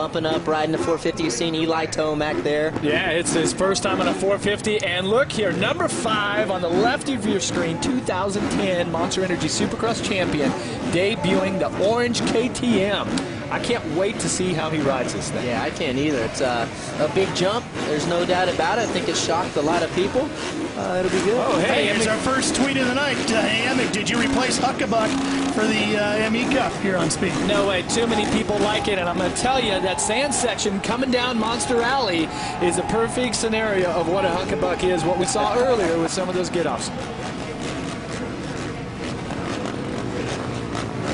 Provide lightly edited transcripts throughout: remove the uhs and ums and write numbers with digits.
bumping up, riding the 450. You've seen Eli Tomac there. Yeah, it's his first time on a 450. And look here, number 5 on the left of your screen, 2010 Monster Energy Supercross champion, debuting the orange KTM. I can't wait to see how he rides this thing. Yeah, I can't either. It's a big jump. There's no doubt about it. I think it shocked a lot of people. It'll be good. Oh, hey, it's our first tweet of the night. Amick, did you replace Huckabuck for the ME Cup here on Speed? No way. Too many people like it, and I'm going to tell you that sand section coming down Monster Alley is a perfect scenario of what a Huckabuck is, what we saw earlier with some of those get-offs.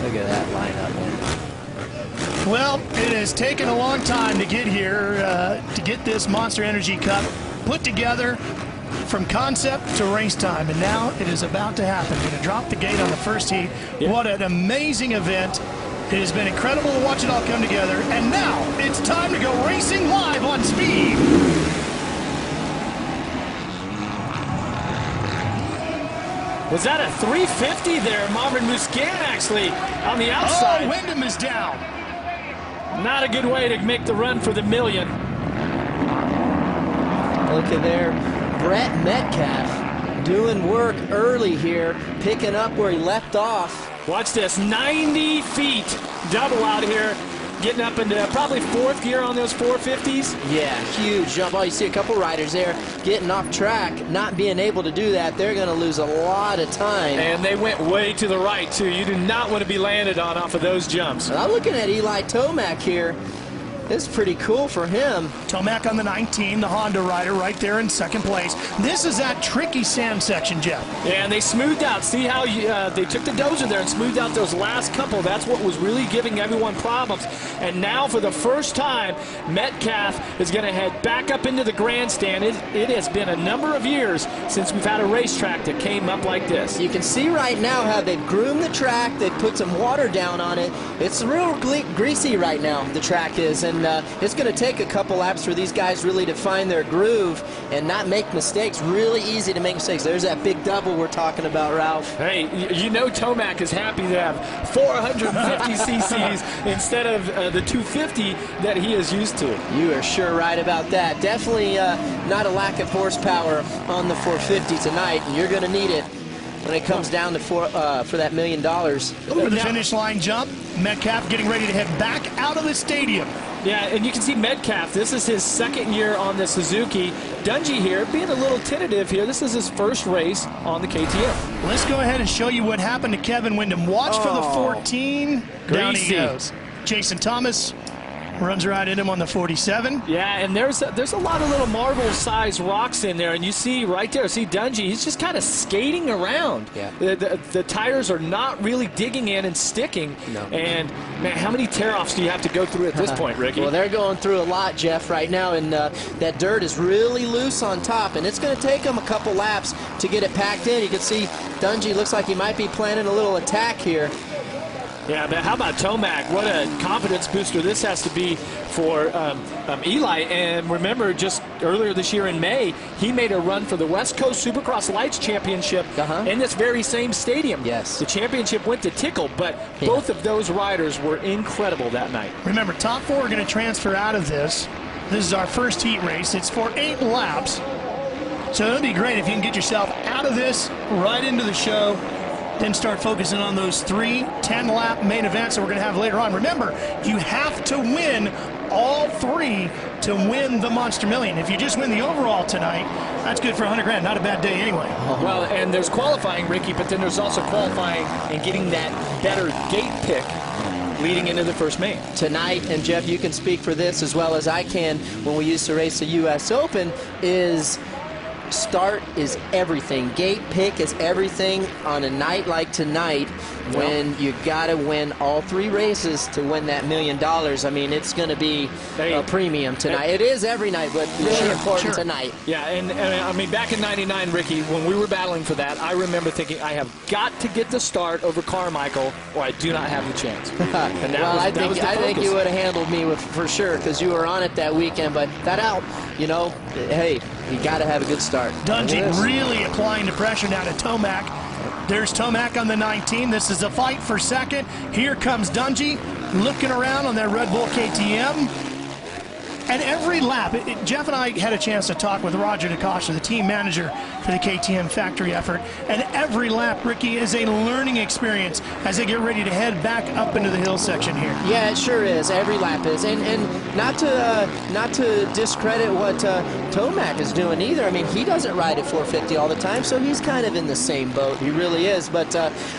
Look at that lineup, man. Well, it has taken a long time to get here, to get this Monster Energy Cup put together from concept to race time, and now it is about to happen. Going to drop the gate on the first heat. Yeah. What an amazing event. It has been incredible to watch it all come together, and now it's time to go racing live on Speed. Was that a 350 there? Marvin Musquin actually on the outside. Oh, Wyndham is down. Not a good way to make the run for the million. Look at there. Brett Metcalf doing work early here, picking up where he left off. Watch this, 90 feet double out here, getting up into probably 4th gear on those 450s. Yeah, huge jump. Oh, you see a couple riders there getting off track, not being able to do that. They're going to lose a lot of time. And they went way to the right, too. You do not want to be landed on off of those jumps. I'm looking at Eli Tomac here. This is pretty cool for him. Tomac on the 19, the Honda rider right there in 2nd place. This is that tricky sand section, Jeff. Yeah, and they smoothed out. See how they took the dozer there and smoothed out those last couple. That's what was really giving everyone problems. And now for the first time, Metcalf is going to head back up into the grandstand. It has been a number of years since we've had a racetrack that came up like this. You can see right now how they've groomed the track. They've put some water down on it. It's real greasy right now, the track is. And it's going to take a couple laps for these guys really to find their groove and not make mistakes. Really easy to make mistakes. There's that big double we're talking about, Ralph. Hey, you know Tomac is happy to have 450 cc's instead of the 250 that he is used to. You are sure right about that. Definitely not a lack of horsepower on the 450 tonight, and you're going to need it when it comes down to for that $1 million. Over the finish line jump, Metcalf getting ready to head back out of the stadium. Yeah, and you can see Metcalf, this is his 2nd year on the Suzuki. Dungey here, being a little tentative here. This is his first race on the KTM. Let's go ahead and show you what happened to Kevin Wyndham. Watch for the 14. Down he goes. Jason Thomas runs right at him on the 47. Yeah, and there's a lot of little marble-sized rocks in there, and you see right there, see Dungey, he's just kind of skating around. Yeah. The tires are not really digging in and sticking. No. And, man, how many tear-offs do you have to go through at this point, Ricky? Well, they're going through a lot, Jeff, right now, and that dirt is really loose on top, and it's going to take them a couple laps to get it packed in. You can see Dungey looks like he might be planning a little attack here. Yeah, but how about Tomac? What a confidence booster this has to be for Eli. And remember, just earlier this year in May, he made a run for the West Coast Supercross Lights Championship in this very same stadium. Yes. The championship went to Tickle, but both of those riders were incredible that night. Remember, top 4 are going to transfer out of this. This is our first heat race. It's for 8 laps. So it'll be great if you can get yourself out of this, right into the show, then start focusing on those 3 10-lap main events that we're going to have later on. Remember, you have to win all 3 to win the Monster Million. If you just win the overall tonight, that's good for 100 grand. Not a bad day anyway. Well, and there's qualifying, Ricky, but then there's also qualifying and getting that better gate pick leading into the first main. Tonight, and Jeff, you can speak for this as well as I can when we used to race the U.S. Open, is start is everything. Gate pick is everything on a night like tonight when you got to win all 3 races to win that $1 million. I mean, it's going to be a premium tonight. It is every night, but really important tonight. Yeah, and I mean, back in '99, Ricky, when we were battling for that, I remember thinking, I have got to get the start over Carmichael or I do not have the chance. And well, I think you would have handled me for sure because you were on it that weekend, but that out, you know, hey, you got to have a good start. Dungey really applying the pressure now to Tomac. There's Tomac on the 19. This is a fight for 2nd. Here comes Dungey looking around on that Red Bull KTM. And every lap, Jeff and I had a chance to talk with Roger DeCosta, the team manager for the KTM factory effort, and every lap, Ricky, is a learning experience as they get ready to head back up into the hill section here. Yeah, it sure is. Every lap is. And not to discredit what Tomac is doing either. I mean, he doesn't ride at 450 all the time, so he's kind of in the same boat. He really is. But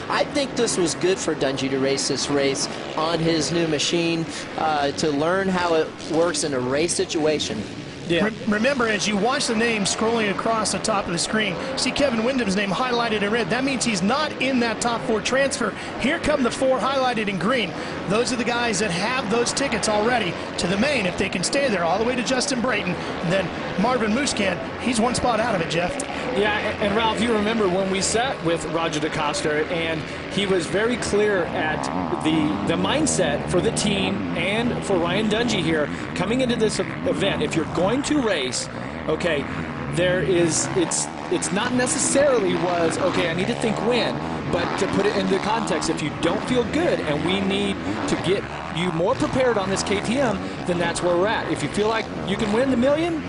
I think this was good for Dungey to race this race on his new machine, to learn how it works in a race situation. Yeah. Remember, as you watch the names scrolling across the top of the screen, see Kevin Windham's name highlighted in red. That means he's not in that top 4 transfer. Here come the 4 highlighted in green. Those are the guys that have those tickets already to the main, if they can stay there, all the way to Justin Brayton. And then Marvin Musquin, he's 1 spot out of it, Jeff. Yeah, and Ralph, you remember when we sat with Roger DeCosta, and he was very clear at the mindset for the team and for Ryan Dungey here coming into this event. If you're going to race, okay, it's not necessarily okay, I need to think win, but to put it into context, if you don't feel good and we need to get you more prepared on this KTM, then that's where we're at. If you feel like you can win the million,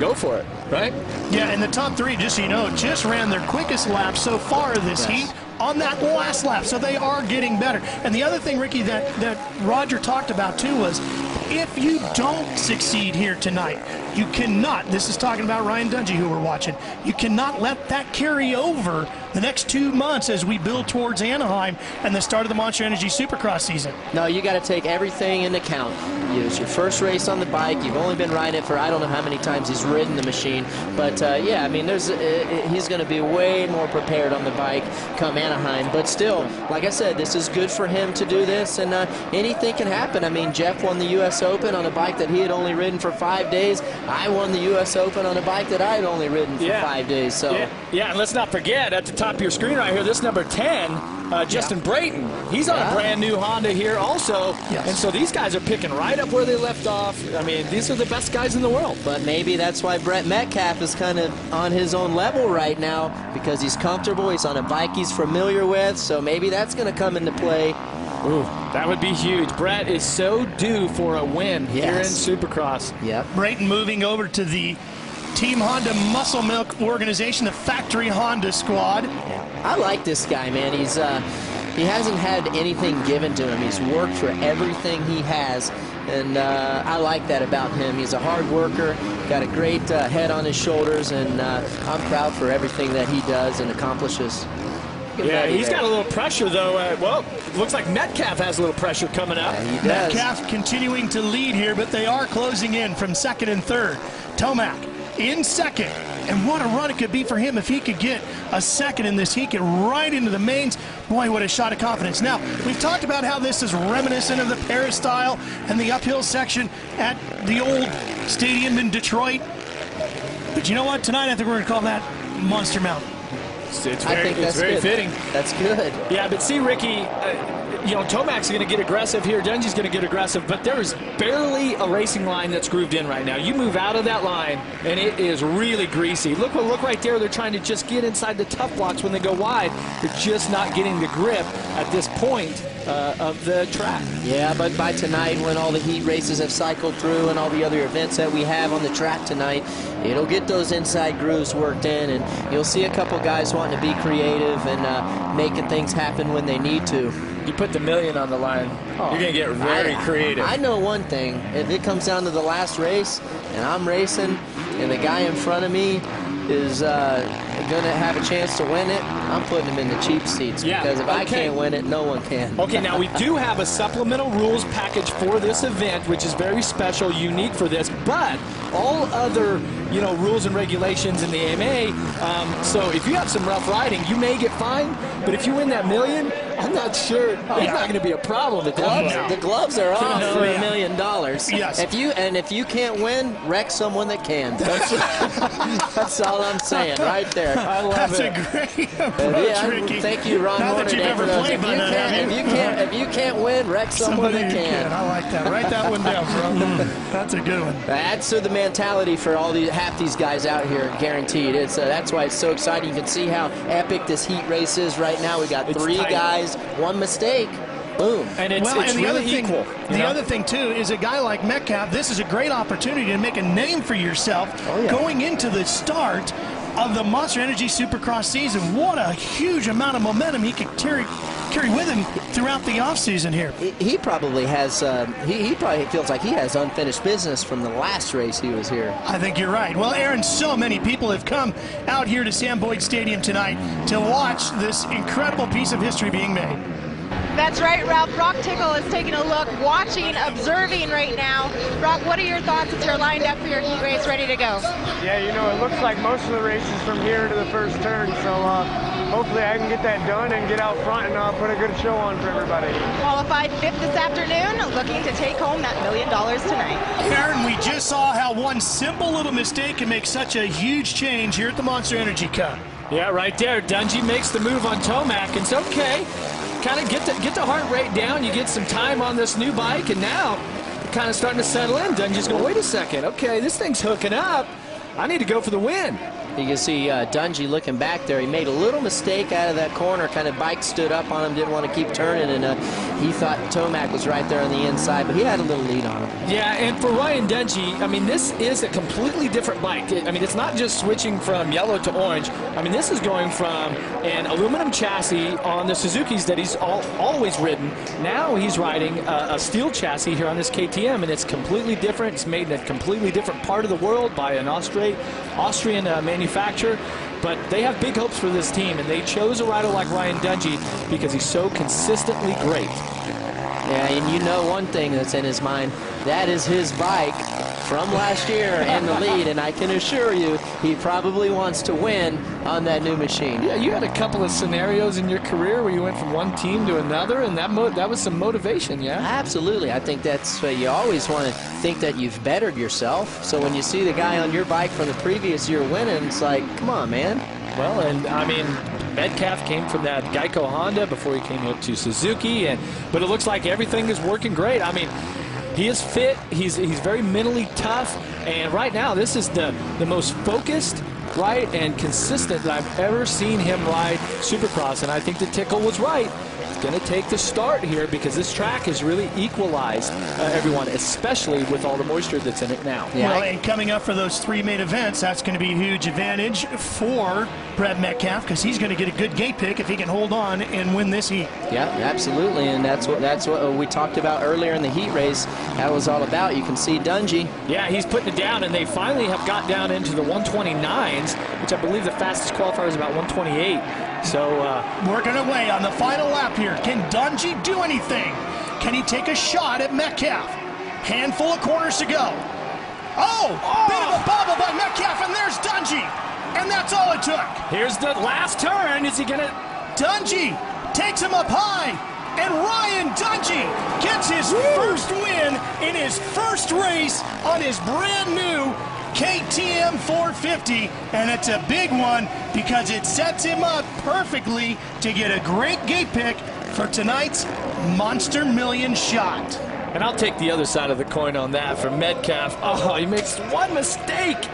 go for it, right? Yeah, and the top 3, just so you know, just ran their quickest lap so far this heat on that last lap, so they are getting better. And the other thing, Ricky, that Roger talked about too was, if you don't succeed here tonight, you cannot, this is talking about Ryan Dungey who we're watching, you cannot let that carry over the next 2 months as we build towards Anaheim and the start of the Monster Energy Supercross season. No, you got to take everything into account. It's your first race on the bike. You've only been riding it for I don't know how many times he's ridden the machine. But, yeah, I mean, he's going to be way more prepared on the bike come Anaheim. But still, like I said, this is good for him to do this, and anything can happen. I mean, Jeff won the U.S. Open on a bike that he had only ridden for 5 days. I won the U.S. Open on a bike that I had only ridden for 5 days. So yeah, and let's not forget, at the top of your screen right here, this number 10, Justin Brayton. He's on a brand new Honda here also. Yes. And so these guys are picking right up where they left off. I mean, these are the best guys in the world. But maybe that's why Brett Metcalf is kind of on his own level right now, because he's comfortable. He's on a bike he's familiar with. So maybe that's going to come into play. Ooh, that would be huge. Brett is so due for a win here in Supercross. Yep. Brayton moving over to the Team Honda Muscle Milk organization, the factory Honda squad. Yeah. I like this guy, man. He's he hasn't had anything given to him. He's worked for everything he has, and I like that about him. He's a hard worker, got a great head on his shoulders, and I'm proud for everything that he does and accomplishes. Yeah, he's got a little pressure, though. Well, looks like Metcalf has a little pressure coming up. Yeah, he does. Metcalf continuing to lead here, but they are closing in from 2nd and 3rd. Tomac in 2nd. And what a run it could be for him if he could get a 2nd in this. He get right into the mains. Boy, what a shot of confidence. Now, we've talked about how this is reminiscent of the Paris style and the uphill section at the old stadium in Detroit. But you know what? Tonight, I think we're going to call that Monster Mountain. It's very fitting. That's good. Yeah, but see, Ricky, you know, Tomac's going to get aggressive here. Dungey's going to get aggressive, but there is barely a racing line that's grooved in right now. You move out of that line, and it is really greasy. Look right there. They're trying to just get inside the tough blocks when they go wide. They're just not getting the grip at this point of the track. Yeah, but by tonight, when all the heat races have cycled through and all the other events that we have on the track tonight, it'll get those inside grooves worked in, and you'll see a couple guys wanting to be creative and making things happen when they need to. You put the million on the line, you're going to get very creative. I know one thing. If it comes down to the last race, and I'm racing, and the guy in front of me is going to have a chance to win it, I'm putting him in the cheap seats, because if I can't win it, no one can. Okay, now we do have a supplemental rules package for this event, which is very special, unique for this, but all other, you know, rules and regulations in the AMA, so if you have some rough riding, you may get fined, but if you win that million, I'm not sure. It's not going to be a problem at that point. The gloves are off for $1 million. Yes. If you can't win, wreck someone that can. That's all I'm saying right there. I love That's it. a great approach, Ricky. Thank you, Ron Not that you've ever played by that. If you can't win, wreck someone that can. I like that. Write that one down, bro. That's a good one. That's the mentality for half these guys out here, guaranteed. It's that's why it's so exciting. You can see how epic this heat race is right now. We got 3 guys, 1 mistake, boom. And it's the really other thing, equal. The other thing, too, is a guy like Metcalf, this is a great opportunity to make a name for yourself going into the start of the Monster Energy Supercross season. What a huge amount of momentum he can carry with him throughout the offseason here. He probably has, he probably feels like he has unfinished business from the last race he was here. I think you're right. Well, Aaron, so many people have come out here to Sam Boyd Stadium tonight to watch this incredible piece of history being made. That's right, Ralph. Brock Tickle is taking a look, watching, observing right now. Brock, what are your thoughts as you're lined up for your heat race, ready to go? Yeah, you know, it looks like most of the race is from here to the first turn, so hopefully I can get that done and get out front and put a good show on for everybody. Qualified 5th this afternoon, looking to take home that $1 million tonight. Aaron, we just saw how one simple little mistake can make such a huge change here at the Monster Energy Cup. Yeah, right there. Dungey makes the move on Tomac. It's okay. Kind of get the heart rate down. You get some time on this new bike, and now you're kind of starting to settle in. Dungey's going, wait a second. Okay, this thing's hooking up. I need to go for the win. You can see Dungey looking back there. He made a little mistake out of that corner. Kind of bike stood up on him, didn't want to keep turning, and he thought Tomac was right there on the inside, but he had a little lead on him. Yeah, and for Ryan Dungey, I mean, this is a completely different bike. I mean, it's not just switching from yellow to orange. I mean, this is going from an aluminum chassis on the Suzukis that he's always ridden. Now he's riding a steel chassis here on this KTM, and it's completely different. It's made in a completely different part of the world by an Austrian manufacturer. But they have big hopes for this team, and they chose a rider like Ryan Dungey because he's so consistently great. Yeah, and you know one thing that's in his mind, that is his bike from last year in the lead, and I can assure you he probably wants to win on that new machine. Yeah, you had a couple of scenarios in your career where you went from one team to another, and that was some motivation, yeah? Absolutely. I think that's you always want to think that you've bettered yourself. So when you see the guy on your bike from the previous year winning, it's like, come on, man. Well, and I mean, Metcalf came from that Geico Honda before he came up to Suzuki, but it looks like everything is working great. I mean, he is fit, he's very mentally tough, and right now this is the most focused, right, and consistent that I've ever seen him ride Supercross, and I think the Tickle was right. Going to take the start here because this track has really equalized everyone, especially with all the moisture that's in it now. Yeah. Well, and coming up for those 3 main events, that's going to be a huge advantage for Brett Metcalf because he's going to get a good gate pick if he can hold on and win this heat. Yeah, absolutely, and that's what we talked about earlier in the heat race. That was all about. You can see Dungey. Yeah, he's putting it down, and they finally have got down into the 129s, which I believe the fastest qualifier is about 128. So working away on the final lap here. Can Dungey do anything? Can he take a shot at Metcalf? Handful of corners to go. Oh! Bit of a bobble by Metcalf, and there's Dungey. And that's all it took. Here's the last turn. Is he going to... Dungey takes him up high. And Ryan Dungey gets his first win in his first race on his brand new KTM 450, and it's a big one because it sets him up perfectly to get a great gate pick for tonight's Monster Million shot. And I'll take the other side of the coin on that for Metcalf. Oh, he makes one mistake.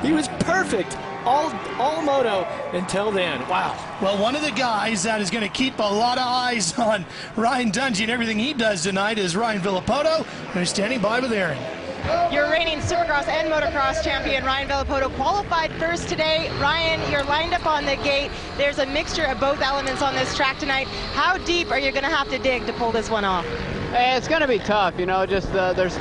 He was perfect all moto until then. Wow. Well, one of the guys that is going to keep a lot of eyes on Ryan Dungey and everything he does tonight is Ryan Villapoto, who's standing by with Aaron. Your reigning Supercross and Motocross champion, Ryan Villapoto, qualified first today. Ryan, you're lined up on the gate. There's a mixture of both elements on this track tonight. How deep are you going to have to dig to pull this one off? It's going to be tough, you know, just there's